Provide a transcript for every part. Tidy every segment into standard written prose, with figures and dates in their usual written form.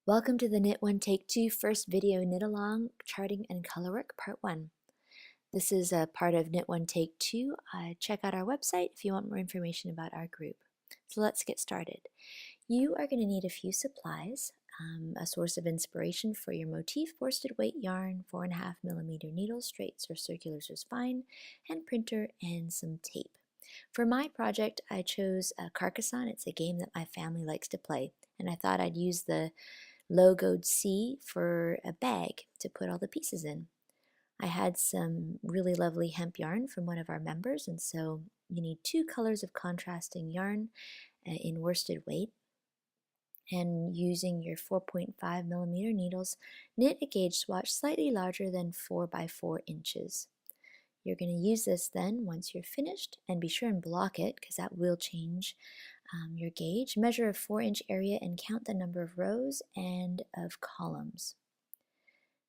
Welcome to the Knit One Take Two first video knit along charting and colorwork part 1. This is a part of Knit One Take Two. Check out our website if you want more information about our group. So let's get started. You are going to need a few supplies, a source of inspiration for your motif, worsted weight yarn, 4.5mm needles, straights or circulars is fine, and printer and some tape. For my project, I chose Carcassonne. It's a game that my family likes to play, and I thought I'd use the logoed C for a bag to put all the pieces in. I had some really lovely hemp yarn from one of our members, and so you need 2 colors of contrasting yarn in worsted weight. And using your 4.5mm needles, knit a gauge swatch slightly larger than 4 by 4 inches. You're going to use this then once you're finished, and be sure and block it because that will change your gauge. Measure a 4-inch area and count the number of rows and of columns.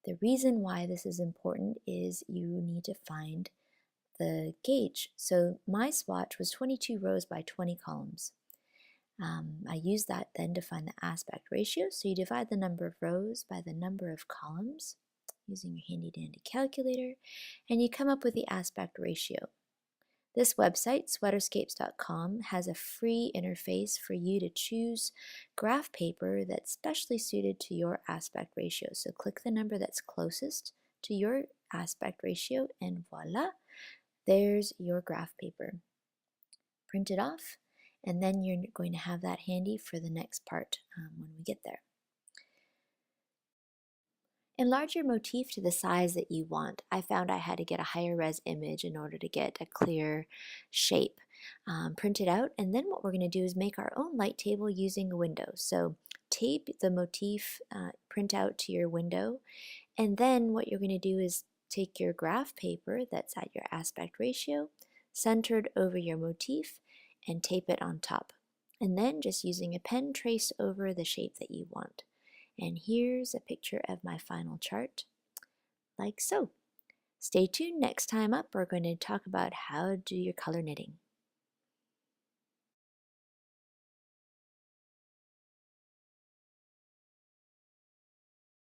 The reason why this is important is you need to find the gauge. So my swatch was 22 rows by 20 columns. I used that then to find the aspect ratio. So you divide the number of rows by the number of columns using your handy dandy calculator, and you come up with the aspect ratio. This website, sweaterscapes.com, has a free interface for you to choose graph paper that's specially suited to your aspect ratio. So click the number that's closest to your aspect ratio, and voila, there's your graph paper. Print it off, and then you're going to have that handy for the next part when we get there. Enlarge your motif to the size that you want. I found I had to get a higher res image in order to get a clear shape. Print it out, and then what we're going to do is make our own light table using a window. So tape the motif print out to your window, and then what you're going to do is take your graph paper that's at your aspect ratio, centered over your motif, and tape it on top. And then just using a pen, trace over the shape that you want. And here's a picture of my final chart, like so. Stay tuned. Next time up, we're going to talk about how to do your color knitting.